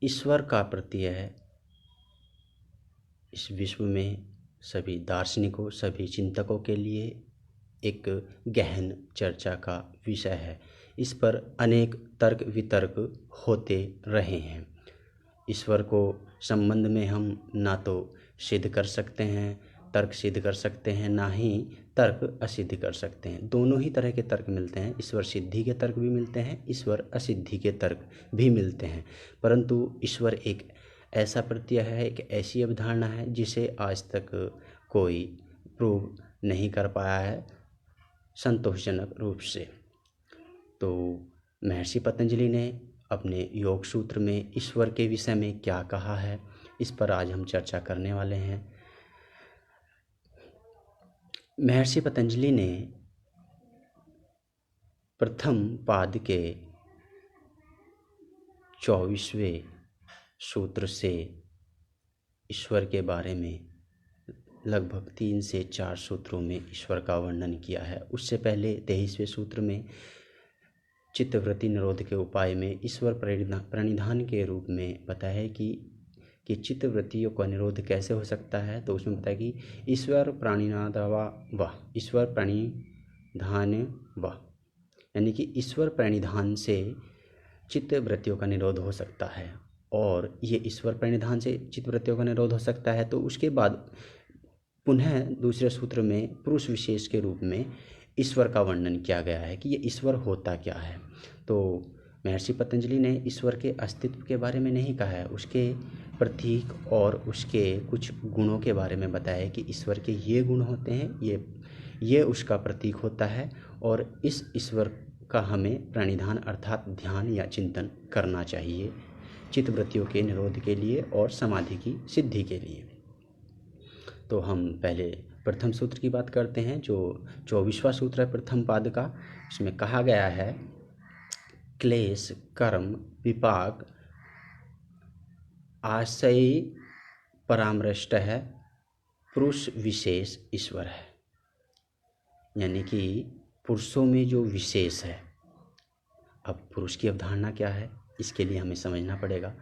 ईश्वर का प्रत्यय इस विश्व में सभी दार्शनिकों, सभी चिंतकों के लिए एक गहन चर्चा का विषय है। इस पर अनेक तर्क वितर्क होते रहे हैं। ईश्वर को संबंध में हम ना तो सिद्ध कर सकते हैं, तर्क सिद्ध कर सकते हैं, ना ही तर्क असिद्ध कर सकते हैं। दोनों ही तरह के तर्क मिलते हैं। ईश्वर सिद्धि के तर्क भी मिलते हैं, ईश्वर असिद्धि के तर्क भी मिलते हैं। परंतु ईश्वर एक ऐसा प्रत्यय है, एक ऐसी अवधारणा है जिसे आज तक कोई प्रूव नहीं कर पाया है संतोषजनक रूप से। तो महर्षि पतंजलि ने अपने योग सूत्र में ईश्वर के विषय में क्या कहा है, इस पर आज हम चर्चा करने वाले हैं। महर्षि पतंजलि ने प्रथम पाद के 24वें सूत्र से ईश्वर के बारे में लगभग 3 से 4 सूत्रों में ईश्वर का वर्णन किया है। उससे पहले 23वें सूत्र में चित्तवृत्ति निरोध के उपाय में ईश्वर प्रणिधान के रूप में बताया है कि चित्तवृत्तियों का निरोध कैसे हो सकता है। तो उसमें बताया कि ईश्वर प्राणिनादवा व ईश्वर प्रणिधान व, यानी कि ईश्वर प्रणिधान से चित्तवृत्तियों का निरोध हो सकता है। और ये ईश्वर प्रणिधान से चित्तवृत्तियों का निरोध हो सकता है। तो उसके बाद पुनः दूसरे सूत्र में पुरुष विशेष के रूप में ईश्वर का वर्णन किया गया है कि ये ईश्वर होता क्या है। तो महर्षि पतंजलि ने ईश्वर के अस्तित्व के बारे में नहीं कहा है, उसके प्रतीक और उसके कुछ गुणों के बारे में बताया है कि ईश्वर के ये गुण होते हैं, ये उसका प्रतीक होता है और इस ईश्वर का हमें प्रणिधान अर्थात ध्यान या चिंतन करना चाहिए चित्तवृत्तियों के निरोध के लिए और समाधि की सिद्धि के लिए। तो हम पहले प्रथम सूत्र की बात करते हैं, जो 24वां सूत्र है प्रथम पाद का। इसमें कहा गया है क्लेश कर्म विपाक आशय परामृष्ट है पुरुष विशेष ईश्वर है। यानी कि पुरुषों में जो विशेष है। अब पुरुष की अवधारणा क्या है, इसके लिए हमें समझना पड़ेगा।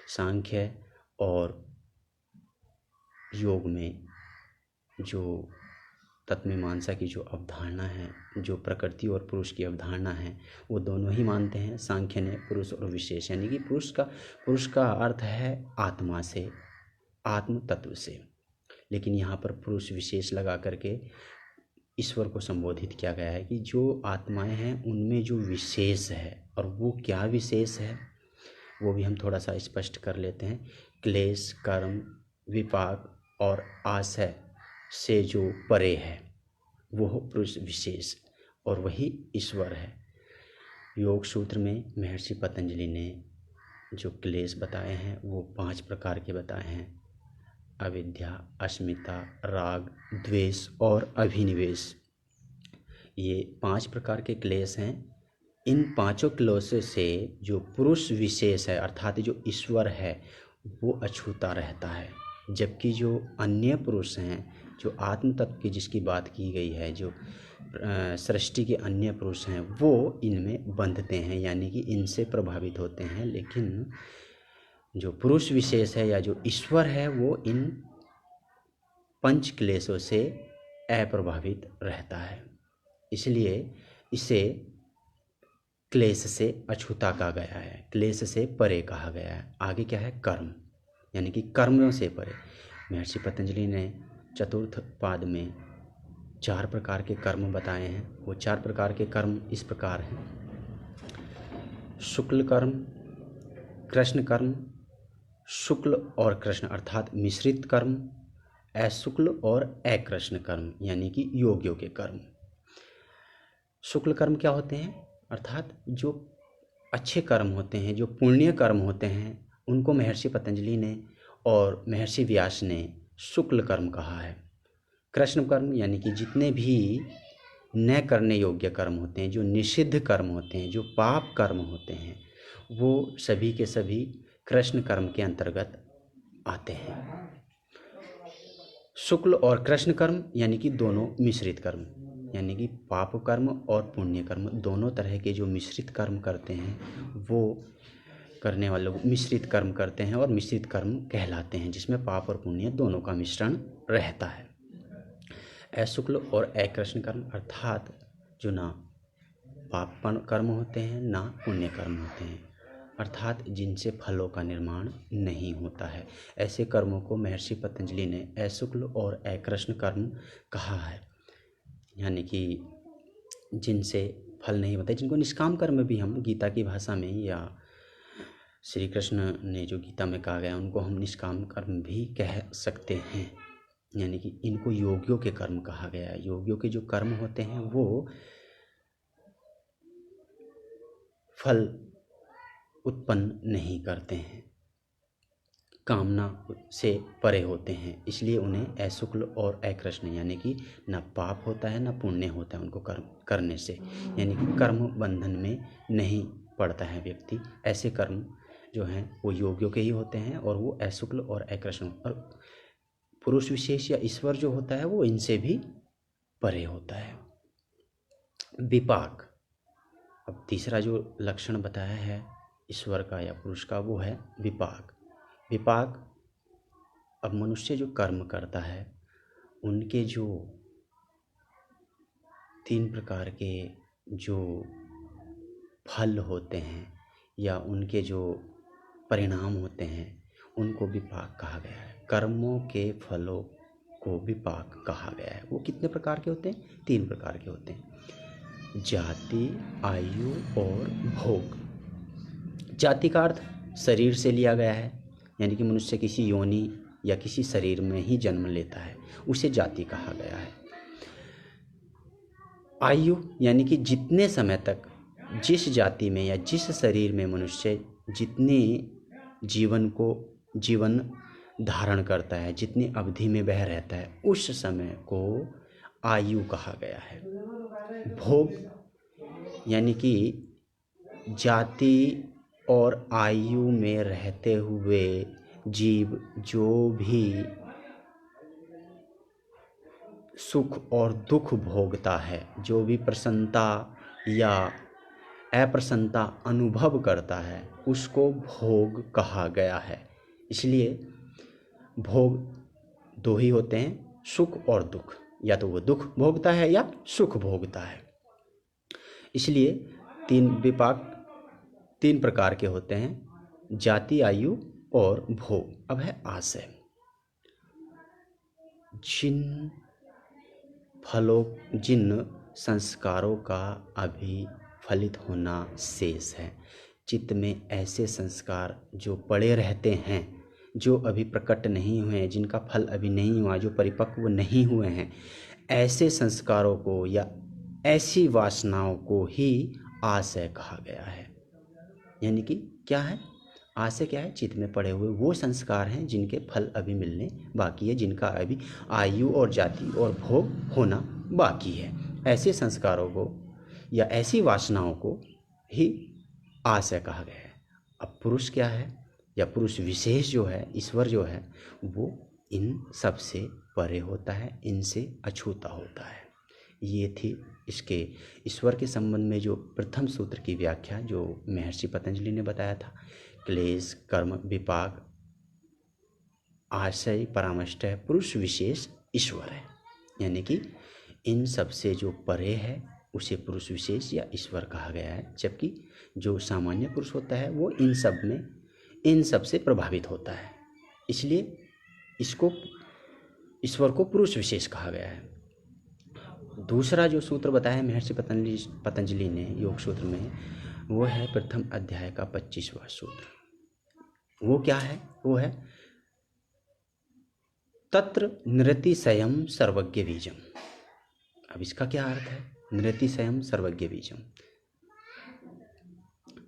सांख्य और योग में जो तत्वमीमांसा की जो अवधारणा है, जो प्रकृति और पुरुष की अवधारणा है, वो दोनों ही मानते हैं। सांख्य ने पुरुष और विशेष, यानी कि पुरुष का अर्थ है आत्मा से, आत्म तत्व से। लेकिन यहाँ पर पुरुष विशेष लगा करके ईश्वर को संबोधित किया गया है कि जो आत्माएं हैं उनमें जो विशेष है, और वो क्या विशेष है वो भी हम थोड़ा सा स्पष्ट कर लेते हैं। क्लेश कर्म विपाक और आशय से जो परे है वो पुरुष विशेष, और वही ईश्वर है। योग सूत्र में महर्षि पतंजलि ने जो क्लेश बताए हैं वो 5 प्रकार के बताए हैं। अविद्या, अस्मिता, राग, द्वेष और अभिनिवेश, ये 5 प्रकार के क्लेश हैं। इन 5 क्लेशों से जो पुरुष विशेष है अर्थात जो ईश्वर है वो अछूता रहता है, जबकि जो अन्य पुरुष हैं, जो आत्म तत्व की जिसकी बात की गई है, जो सृष्टि के अन्य पुरुष हैं, वो इनमें बंधते हैं, यानी कि इनसे प्रभावित होते हैं। लेकिन जो पुरुष विशेष है या जो ईश्वर है वो इन 5 क्लेशों से अप्रभावित रहता है। इसलिए इसे क्लेश से अछूता कहा गया है, क्लेश से परे कहा गया है। आगे क्या है, कर्म, यानी कि कर्मों से परे। महर्षि पतंजलि ने चतुर्थ पाद में 4 प्रकार के कर्म बताए हैं। वो 4 प्रकार के कर्म इस प्रकार हैं: शुक्ल कर्म, कृष्ण कर्म, शुक्ल और कृष्ण अर्थात मिश्रित कर्म, अशुक्ल और अकृष्ण कर्म, यानी कि योगियों के कर्म। शुक्ल कर्म क्या होते हैं, अर्थात जो अच्छे कर्म होते हैं, जो पुण्य कर्म होते हैं, उनको महर्षि पतंजलि ने और महर्षि व्यास ने शुक्ल कर्म कहा है। कृष्ण कर्म यानी कि जितने भी न करने योग्य कर्म होते हैं, जो निषिद्ध कर्म होते हैं, जो पाप कर्म होते हैं, वो सभी के सभी कृष्ण कर्म के अंतर्गत आते हैं। शुक्ल और कृष्ण कर्म यानी कि दोनों मिश्रित कर्म, यानी कि पाप कर्म और पुण्य कर्म दोनों तरह के जो मिश्रित कर्म करते हैं वो करने वाले लोग मिश्रित कर्म करते हैं और मिश्रित कर्म कहलाते हैं, जिसमें पाप और पुण्य दोनों का मिश्रण रहता है। अशुक्ल और अकृष्ण कर्म अर्थात जो ना पाप कर्म होते हैं ना पुण्य कर्म होते हैं, अर्थात जिनसे फलों का निर्माण नहीं होता है, ऐसे कर्मों को महर्षि पतंजलि ने अशुक्ल और अकृष्ण कर्म कहा है। यानी कि जिनसे फल नहीं होता, जिनको निष्काम कर्म भी हम गीता की भाषा में या श्री कृष्ण ने जो गीता में कहा गया उनको हम निष्काम कर्म भी कह सकते हैं। यानी कि इनको योगियों के कर्म कहा गया है। योगियों के जो कर्म होते हैं वो फल उत्पन्न नहीं करते हैं, कामना से परे होते हैं, इसलिए उन्हें अशुक्ल और अकृष्ण यानी कि न पाप होता है न पुण्य होता है उनको कर्म करने से, यानी कि कर्म बंधन में नहीं पड़ता है व्यक्ति। ऐसे कर्म जो हैं वो योगियों के ही होते हैं और वो अशुक्ल और अकृष्ण, और पुरुष विशेष या ईश्वर जो होता है वो इनसे भी परे होता है। विपाक, अब तीसरा जो लक्षण बताया है ईश्वर का या पुरुष का वो है विपाक। विपाक, अब मनुष्य जो कर्म करता है उनके जो 3 प्रकार के जो फल होते हैं या उनके जो परिणाम होते हैं उनको विपाक कहा गया है। कर्मों के फलों को विपाक कहा गया है। वो कितने प्रकार के होते हैं? 3 प्रकार के होते हैं, जाति, आयु और भोग। जाति का अर्थ शरीर से लिया गया है, यानी कि मनुष्य किसी योनि या किसी शरीर में ही जन्म लेता है, उसे जाति कहा गया है। आयु यानी कि जितने समय तक जिस जाति में या जिस शरीर में मनुष्य जितने जीवन धारण करता है, जितनी अवधि में वह रहता है, उस समय को आयु कहा गया है। भोग यानी कि जाति और आयु में रहते हुए जीव जो भी सुख और दुख भोगता है, जो भी प्रसन्नता या अप्रसन्नता अनुभव करता है, उसको भोग कहा गया है। इसलिए भोग 2 ही होते हैं, सुख और दुख, या तो वो दुख भोगता है या सुख भोगता है। इसलिए 3 विपाक 3 प्रकार के होते हैं, जाति, आयु और भोग। अब है आशय। जिन संस्कारों का अभी फलित होना शेष है, चित्त में ऐसे संस्कार जो पड़े रहते हैं, जो अभी प्रकट नहीं हुए हैं, जिनका फल अभी नहीं हुआ, जो परिपक्व नहीं हुए हैं, ऐसे संस्कारों को या ऐसी वासनाओं को ही आशय कहा गया है। यानी कि क्या है आशय? क्या है? चित्त में पड़े हुए वो संस्कार हैं जिनके फल अभी मिलने बाकी है, जिनका अभी आयु और जाति और भोग होना बाकी है। ऐसे संस्कारों को या ऐसी वासनाओं को ही आशय कहा गया है। अब पुरुष क्या है या पुरुष विशेष जो है, ईश्वर जो है, वो इन सब से परे होता है, इनसे अछूता होता है। ये थी इसके ईश्वर के संबंध में जो प्रथम सूत्र की व्याख्या जो महर्षि पतंजलि ने बताया था। क्लेश, कर्म, विपाक, आशय, परामष्टय, पुरुष विशेष ईश्वर है। यानी कि इन सब से जो परे है उसे पुरुष विशेष या ईश्वर कहा गया है, जबकि जो सामान्य पुरुष होता है वो इन सब से प्रभावित होता है, इसलिए इसको ईश्वर को पुरुष विशेष कहा गया है। दूसरा जो सूत्र बताया महर्षि पतंजलि ने योग सूत्र में, वो है प्रथम अध्याय का 25वां सूत्र। वो क्या है? वो है तत्र नृतिशयम सर्वज्ञ बीजम। अब इसका क्या अर्थ है? नृतिशयम सर्वज्ञ बीजम।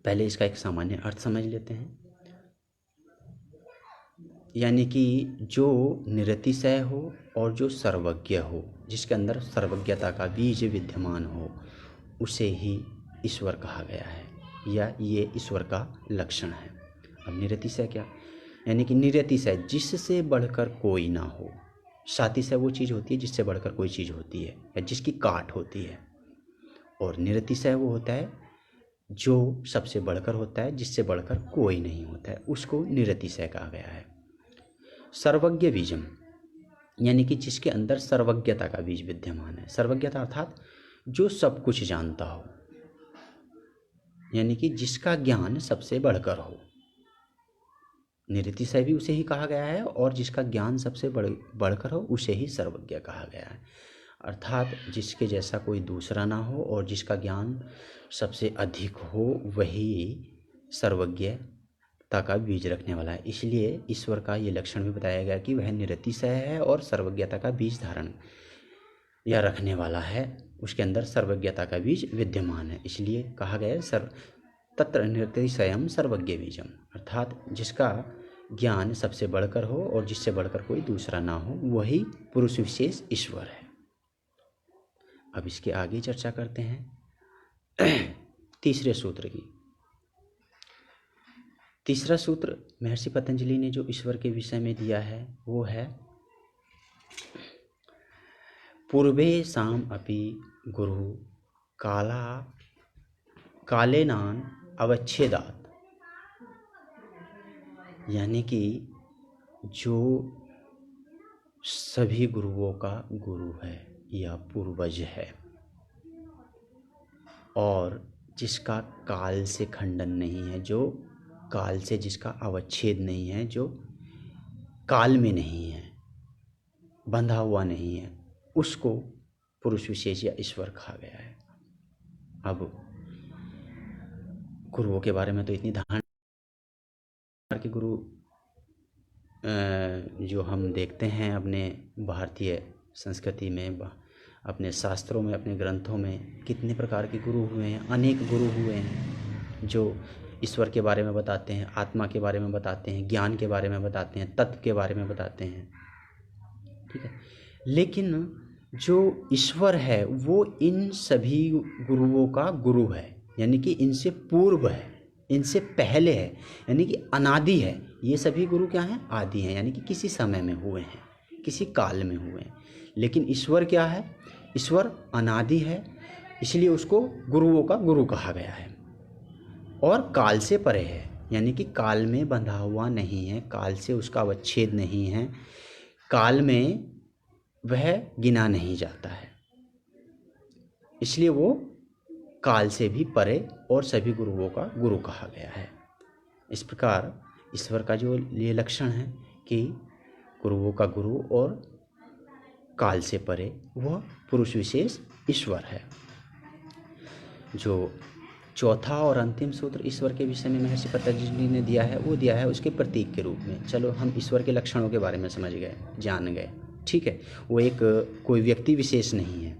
पहले इसका एक सामान्य अर्थ समझ लेते हैं। यानी कि जो निरतिशय हो और जो सर्वज्ञ हो, जिसके अंदर सर्वज्ञता का बीज विद्यमान हो, उसे ही ईश्वर कहा गया है, या ये ईश्वर का लक्षण है। अब निरतिशय क्या? यानी कि निरतिशय जिससे बढ़कर कोई ना हो। सातिशय वो चीज़ होती है जिससे बढ़कर कोई चीज़ होती है या जिसकी काट होती है, और निरतिशय वो होता है जो सबसे बढ़कर होता है, जिससे बढ़कर कोई नहीं होता है, उसको निरतिशय कहा गया है। सर्वज्ञ बीजम यानी कि जिसके अंदर सर्वज्ञता का बीज विद्यमान है। सर्वज्ञता अर्थात जो सब कुछ जानता हो, यानी कि जिसका ज्ञान सबसे बढ़कर हो। निरतिशय भी उसे ही कहा गया है और जिसका ज्ञान सबसे बढ़कर हो उसे ही सर्वज्ञ कहा गया है। अर्थात जिसके जैसा कोई दूसरा ना हो और जिसका ज्ञान सबसे अधिक हो, वही सर्वज्ञता का बीज रखने वाला है। इसलिए ईश्वर का ये लक्षण भी बताया गया कि वह निरतिशय है और सर्वज्ञता का बीज धारण या रखने वाला है, उसके अंदर सर्वज्ञता का बीज विद्यमान है। इसलिए कहा गया है तत्र निरतिशयम सर्वज्ञ बीजम, अर्थात जिसका ज्ञान सबसे बढ़कर हो और जिससे बढ़कर कोई दूसरा ना हो, वही पुरुष विशेष ईश्वर है। अब इसके आगे चर्चा करते हैं तीसरे सूत्र की। तीसरा सूत्र महर्षि पतंजलि ने जो ईश्वर के विषय में दिया है वो है पूर्वे साम अपि गुरु कालेनान अवच्छेदात, यानी कि जो सभी गुरुओं का गुरु है या पूर्वज है और जिसका काल से खंडन नहीं है, जो काल से जिसका अवच्छेद नहीं है, जो काल में नहीं है, बंधा हुआ नहीं है, उसको पुरुष विशेष या ईश्वर कहा गया है। अब गुरुओं के बारे में तो इतनी धारणा के गुरु जो हम देखते हैं अपने भारतीय संस्कृति में, अपने शास्त्रों में, अपने ग्रंथों में, कितने प्रकार के गुरु हुए हैं। अनेक गुरु हुए हैं जो ईश्वर के बारे में बताते हैं, आत्मा के बारे में बताते हैं, ज्ञान के बारे में बताते हैं, तत्व के बारे में बताते हैं, ठीक है। लेकिन जो ईश्वर है वो इन सभी गुरुओं का गुरु है, यानी कि इनसे पूर्व है, इनसे पहले है, यानी कि अनादि है। ये सभी गुरु क्या हैं? आदि हैं, यानी कि किसी समय में हुए हैं, किसी काल में हुए हैं। लेकिन ईश्वर क्या है? ईश्वर अनादि है, इसलिए उसको गुरुओं का गुरु कहा गया है और काल से परे है, यानी कि काल में बंधा हुआ नहीं है, काल से उसका अवच्छेद नहीं है, काल में वह गिना नहीं जाता है, इसलिए वो काल से भी परे और सभी गुरुओं का गुरु कहा गया है। इस प्रकार ईश्वर का जो ये लक्षण है कि गुरुओं का गुरु और काल से परे, वह पुरुष विशेष ईश्वर है। जो चौथा और अंतिम सूत्र ईश्वर के विषय में महर्षि पतंजलि ने दिया है वो दिया है उसके प्रतीक के रूप में। चलो हम ईश्वर के लक्षणों के बारे में समझ गए, जान गए, ठीक है। वो एक कोई व्यक्ति विशेष नहीं है,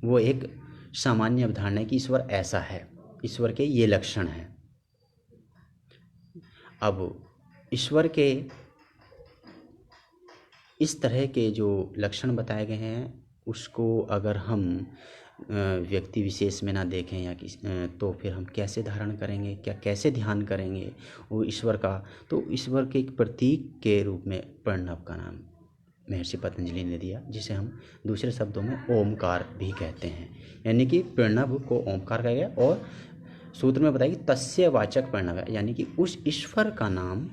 वो एक सामान्य अवधारणा है कि ईश्वर ऐसा है, ईश्वर के ये लक्षण हैं। अब ईश्वर के इस तरह के जो लक्षण बताए गए हैं उसको अगर हम व्यक्ति विशेष में ना देखें या तो फिर हम कैसे धारण करेंगे, क्या कैसे ध्यान करेंगे वो ईश्वर का? तो ईश्वर के एक प्रतीक के रूप में प्रणव का नाम महर्षि पतंजलि ने दिया, जिसे हम दूसरे शब्दों में ओमकार भी कहते हैं। यानी कि प्रणव को ओमकार कहा गया और सूत्र में बताया कि तस्य वाचक प्रणव है, यानी कि उस ईश्वर का नाम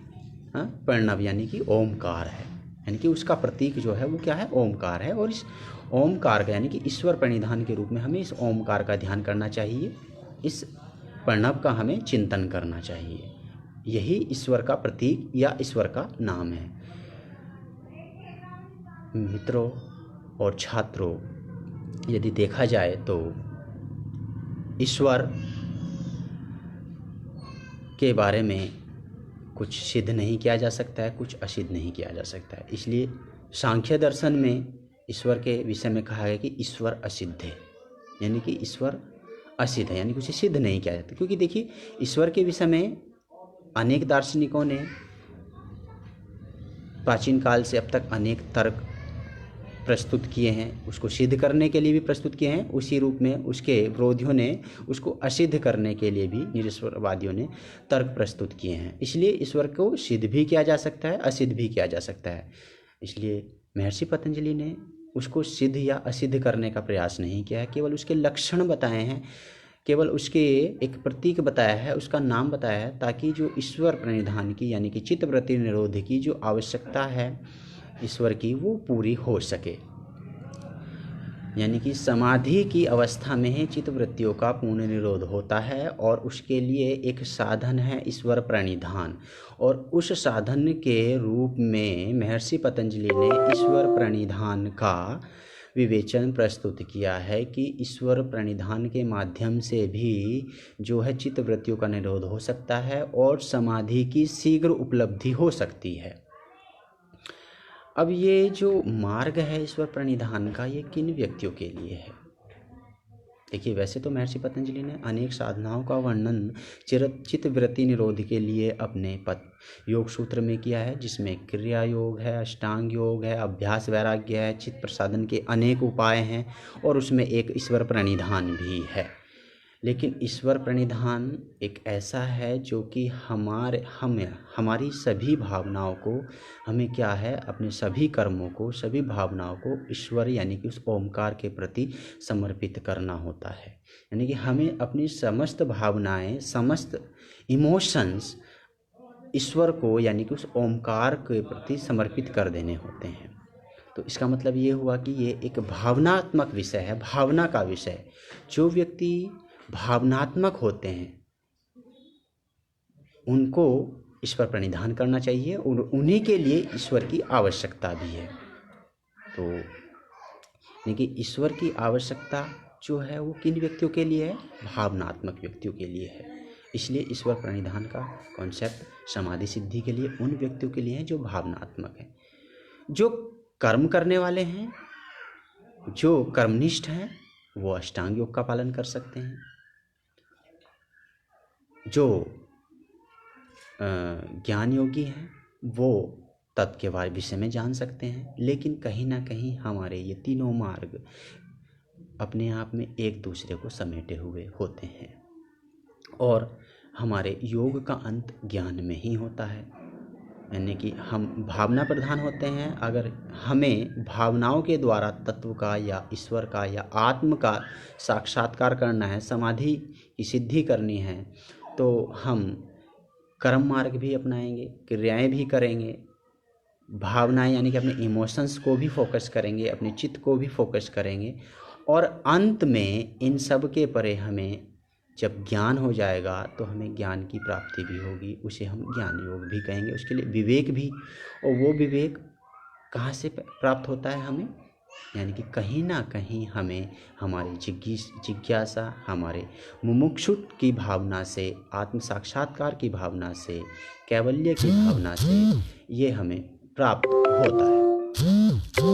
प्रणव यानी कि ओमकार है, यानी कि उसका प्रतीक जो है वो क्या है? ओमकार है। और इस ओमकार का यानी कि ईश्वर प्रणिधान के रूप में हमें इस ओमकार का ध्यान करना चाहिए, इस प्रणव का हमें चिंतन करना चाहिए। यही ईश्वर का प्रतीक या ईश्वर का नाम है। मित्रों और छात्रों, यदि देखा जाए तो ईश्वर के बारे में कुछ सिद्ध नहीं किया जा सकता है, कुछ असिद्ध नहीं किया जा सकता है। इसलिए सांख्य दर्शन में ईश्वर के विषय में कहा है कि ईश्वर असिद्ध है, यानी कि ईश्वर असिद्ध है, यानी कि उसे सिद्ध नहीं किया जाता। क्योंकि देखिए ईश्वर के विषय में अनेक दार्शनिकों ने प्राचीन काल से अब तक अनेक तर्क प्रस्तुत किए हैं, उसको सिद्ध करने के लिए भी प्रस्तुत किए हैं। उसी रूप में उसके विरोधियों ने उसको असिद्ध करने के लिए भी, निरीश्वरवादियों ने तर्क प्रस्तुत किए हैं। इसलिए ईश्वर को सिद्ध भी किया जा सकता है, असिद्ध भी किया जा सकता है। इसलिए महर्षि पतंजलि ने उसको सिद्ध या असिद्ध करने का प्रयास नहीं किया है, केवल उसके लक्षण बताए हैं केवल उसके एक प्रतीक बताया है, उसका नाम बताया है, ताकि जो ईश्वर प्रणिधान की यानी कि चित्तवृत्ति निरोध की जो आवश्यकता है ईश्वर की वो पूरी हो सके। यानी कि समाधि की अवस्था में ही चित्तवृत्तियों का पूर्ण निरोध होता है और उसके लिए एक साधन है ईश्वर प्रणिधान। और उस साधन के रूप में महर्षि पतंजलि ने ईश्वर प्रणिधान का विवेचन प्रस्तुत किया है कि ईश्वर प्रणिधान के माध्यम से भी जो है चित्तवृत्तियों का निरोध हो सकता है और समाधि की शीघ्र उपलब्धि हो सकती है। अब ये जो मार्ग है ईश्वर प्रणिधान का, ये किन व्यक्तियों के लिए है? देखिए, वैसे तो महर्षि पतंजलि ने अनेक साधनाओं का वर्णन चित्तवृत्ति निरोध के लिए अपने योग सूत्र में किया है, जिसमें क्रिया योग है, अष्टांग योग है, अभ्यास वैराग्य है, चित्त प्रसादन के अनेक उपाय हैं और उसमें एक ईश्वर प्रणिधान भी है। लेकिन ईश्वर प्रणिधान एक ऐसा है जो कि हमारी सभी भावनाओं को, हमें क्या है, अपने सभी कर्मों को, सभी भावनाओं को ईश्वर यानी कि उस ओमकार के प्रति समर्पित करना होता है। यानी कि हमें अपनी समस्त भावनाएं, समस्त इमोशंस ईश्वर को यानी कि उस ओमकार के प्रति समर्पित कर देने होते हैं। तो इसका मतलब ये हुआ कि ये एक भावनात्मक विषय है, भावना का विषय। जो व्यक्ति भावनात्मक होते हैं उनको ईश्वर प्रणिधान करना चाहिए और उन्हीं के लिए ईश्वर की आवश्यकता भी है। तो यानी कि ईश्वर की आवश्यकता जो है वो किन व्यक्तियों के लिए है? भावनात्मक व्यक्तियों के लिए है। इसलिए ईश्वर प्रणिधान का कॉन्सेप्ट समाधि सिद्धि के लिए उन व्यक्तियों के लिए है जो भावनात्मक है। जो कर्म करने वाले हैं, जो कर्मनिष्ठ हैं, वो अष्टांग योग का पालन कर सकते हैं। जो ज्ञान योगी हैं वो तत्व के विषय में जान सकते हैं। लेकिन कहीं ना कहीं हमारे ये तीनों मार्ग अपने आप में एक दूसरे को समेटे हुए होते हैं और हमारे योग का अंत ज्ञान में ही होता है। यानी कि हम भावना प्रधान होते हैं। अगर हमें भावनाओं के द्वारा तत्व का या ईश्वर का या आत्म का साक्षात्कार करना है, समाधि की सिद्धि करनी है, तो हम कर्म मार्ग भी अपनाएंगे, क्रियाएं भी करेंगे, भावनाएं यानी कि अपने इमोशंस को भी फोकस करेंगे, अपने चित्त को भी फोकस करेंगे और अंत में इन सब के परे हमें जब ज्ञान हो जाएगा तो हमें ज्ञान की प्राप्ति भी होगी। उसे हम ज्ञान योग भी कहेंगे। उसके लिए विवेक भी, और वो विवेक कहाँ से प्राप्त होता है हमें? यानी कि कहीं ना कहीं हमें हमारी जिज्ञासा, हमारे मुमुक्षु की भावना से, आत्म साक्षात्कार की भावना से, कैवल्य की भावना से ये हमें प्राप्त होता है। तो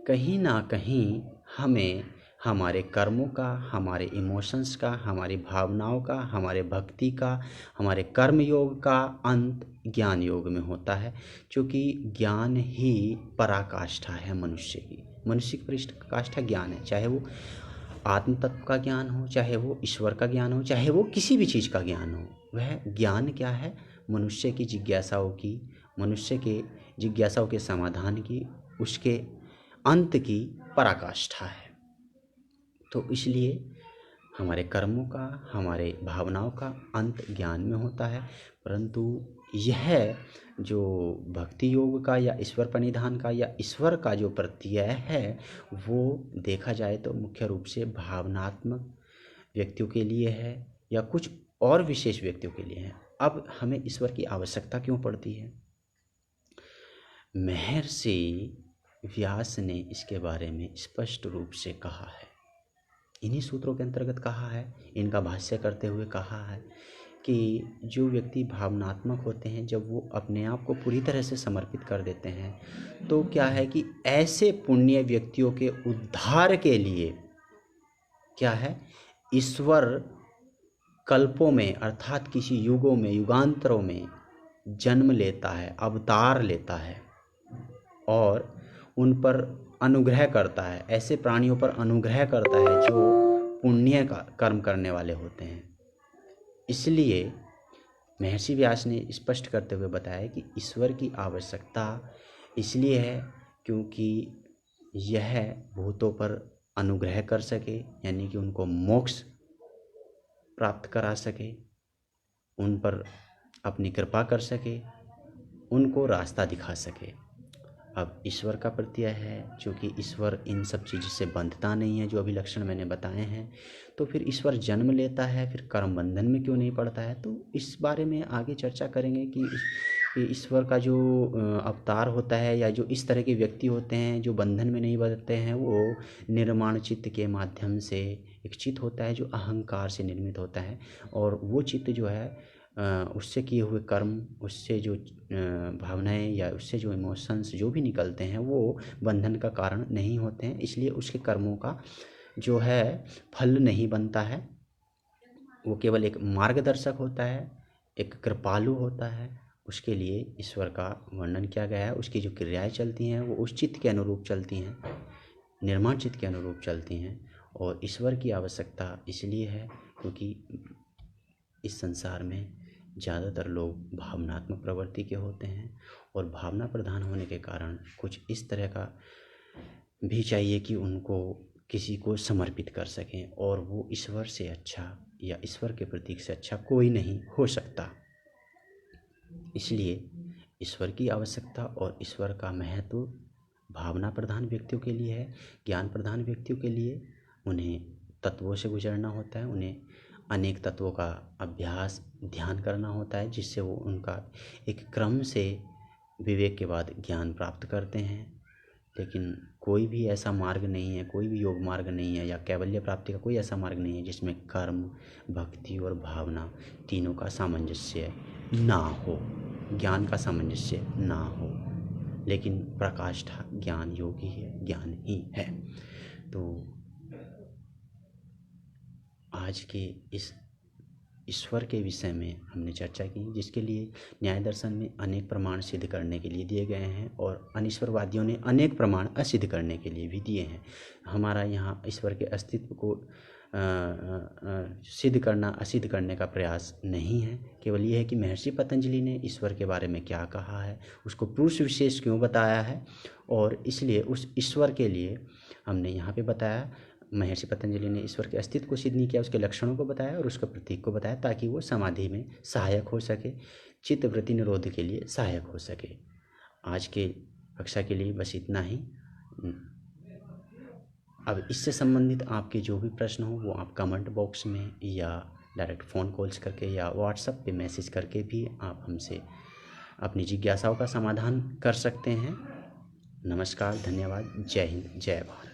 कहीं ना कहीं हमें हमारे कर्मों का, हमारे इमोशंस का, हमारी भावनाओं का, हमारे भक्ति का, हमारे कर्म योग का अंत ज्ञान योग में होता है। क्योंकि ज्ञान ही पराकाष्ठा है मनुष्य की। मनुष्य की पराकाष्ठा ज्ञान है। चाहे वो आत्म तत्व का ज्ञान हो, चाहे वो ईश्वर का ज्ञान हो, चाहे वो किसी भी चीज़ का ज्ञान हो, वह ज्ञान क्या है? मनुष्य की जिज्ञासाओं की, मनुष्य के जिज्ञासाओं के समाधान की, उसके अंत की पराकाष्ठा है। तो इसलिए हमारे कर्मों का, हमारे भावनाओं का अंत ज्ञान में होता है। परंतु यह जो भक्ति योग का या ईश्वर प्रणिधान का या ईश्वर का जो प्रत्यय है वो देखा जाए तो मुख्य रूप से भावनात्मक व्यक्तियों के लिए है या कुछ और विशेष व्यक्तियों के लिए है। अब हमें ईश्वर की आवश्यकता क्यों पड़ती है? महर्षि व्यास ने इसके बारे में स्पष्ट रूप से कहा है। इन्हीं सूत्रों के अंतर्गत कहा है, इनका भाष्य करते हुए कहा है कि जो व्यक्ति भावनात्मक होते हैं, जब वो अपने आप को पूरी तरह से समर्पित कर देते हैं तो क्या है कि ऐसे पुण्य व्यक्तियों के उद्धार के लिए क्या है, ईश्वर कल्पों में अर्थात किसी युगों में, युगांतरों में जन्म लेता है, अवतार लेता है और उन पर अनुग्रह करता है। ऐसे प्राणियों पर अनुग्रह करता है जो पुण्य का कर्म करने वाले होते हैं। इसलिए महर्षि व्यास ने स्पष्ट करते हुए बताया कि ईश्वर की आवश्यकता इसलिए है क्योंकि यह भूतों पर अनुग्रह कर सके, यानी कि उनको मोक्ष प्राप्त करा सके, उन पर अपनी कृपा कर सके, उनको रास्ता दिखा सके। अब ईश्वर का प्रत्यय है, चूँकि ईश्वर इन सब चीज़ों से बंधता नहीं है, जो अभी लक्षण मैंने बताए हैं, तो फिर ईश्वर जन्म लेता है, फिर कर्म बंधन में क्यों नहीं पड़ता है। तो इस बारे में आगे चर्चा करेंगे कि ईश्वर का जो अवतार होता है या जो इस तरह के व्यक्ति होते हैं जो बंधन में नहीं बंधते हैं, वो निर्माण चित्त के माध्यम से एक चित्त होता है जो अहंकार से निर्मित होता है, और वो चित्त जो है उससे किए हुए कर्म, उससे जो भावनाएं या उससे जो इमोशंस जो भी निकलते हैं वो बंधन का कारण नहीं होते हैं, इसलिए उसके कर्मों का जो है फल नहीं बनता है। वो केवल एक मार्गदर्शक होता है, एक कृपालु होता है। उसके लिए ईश्वर का वर्णन किया गया है। उसकी जो क्रियाएं चलती हैं वो उस चित्त के अनुरूप चलती हैं, निर्माण चित्त के अनुरूप चलती हैं। और ईश्वर की आवश्यकता इसलिए है क्योंकि इस संसार में ज़्यादातर लोग भावनात्मक प्रवृत्ति के होते हैं, और भावना प्रधान होने के कारण कुछ इस तरह का भी चाहिए कि उनको किसी को समर्पित कर सकें, और वो ईश्वर से अच्छा या ईश्वर के प्रतीक से अच्छा कोई नहीं हो सकता। इसलिए ईश्वर की आवश्यकता और ईश्वर का महत्व भावना प्रधान व्यक्तियों के लिए है। ज्ञान प्रधान व्यक्तियों के लिए उन्हें तत्वों से गुजरना होता है, उन्हें अनेक तत्वों का अभ्यास ध्यान करना होता है, जिससे वो उनका एक क्रम से विवेक के बाद ज्ञान प्राप्त करते हैं। लेकिन कोई भी ऐसा मार्ग नहीं है, कोई भी योग मार्ग नहीं है या कैवल्य प्राप्ति का कोई ऐसा मार्ग नहीं है जिसमें कर्म, भक्ति और भावना तीनों का सामंजस्य ना हो, ज्ञान का सामंजस्य ना हो। लेकिन प्रकाष्ठा ज्ञान योग ही है, ज्ञान ही है। तो आज के इस ईश्वर के विषय में हमने चर्चा की, जिसके लिए न्याय दर्शन में अनेक प्रमाण सिद्ध करने के लिए दिए गए हैं, और अनीश्वरवादियों ने अनेक प्रमाण असिद्ध करने के लिए भी दिए हैं। हमारा यहाँ ईश्वर के अस्तित्व को सिद्ध करना, असिद्ध करने का प्रयास नहीं है। केवल ये है कि महर्षि पतंजलि ने ईश्वर के बारे में क्या कहा है, उसको पुरुष विशेष क्यों बताया है, और इसलिए उस ईश्वर के लिए हमने यहाँ पे बताया। महर्षि पतंजलि ने ईश्वर के अस्तित्व को सिद्ध नहीं किया, उसके लक्षणों को बताया और उसका प्रतीक को बताया, ताकि वो समाधि में सहायक हो सके, चित्त वृत्ति निरोध के लिए सहायक हो सके। आज के कक्षा के लिए बस इतना ही। अब इससे संबंधित आपके जो भी प्रश्न हो वो आप कमेंट बॉक्स में या डायरेक्ट फ़ोन कॉल्स करके या व्हाट्सएप पे मैसेज करके भी आप हमसे अपनी जिज्ञासाओं का समाधान कर सकते हैं। नमस्कार, धन्यवाद, जय हिंद, जय भारत।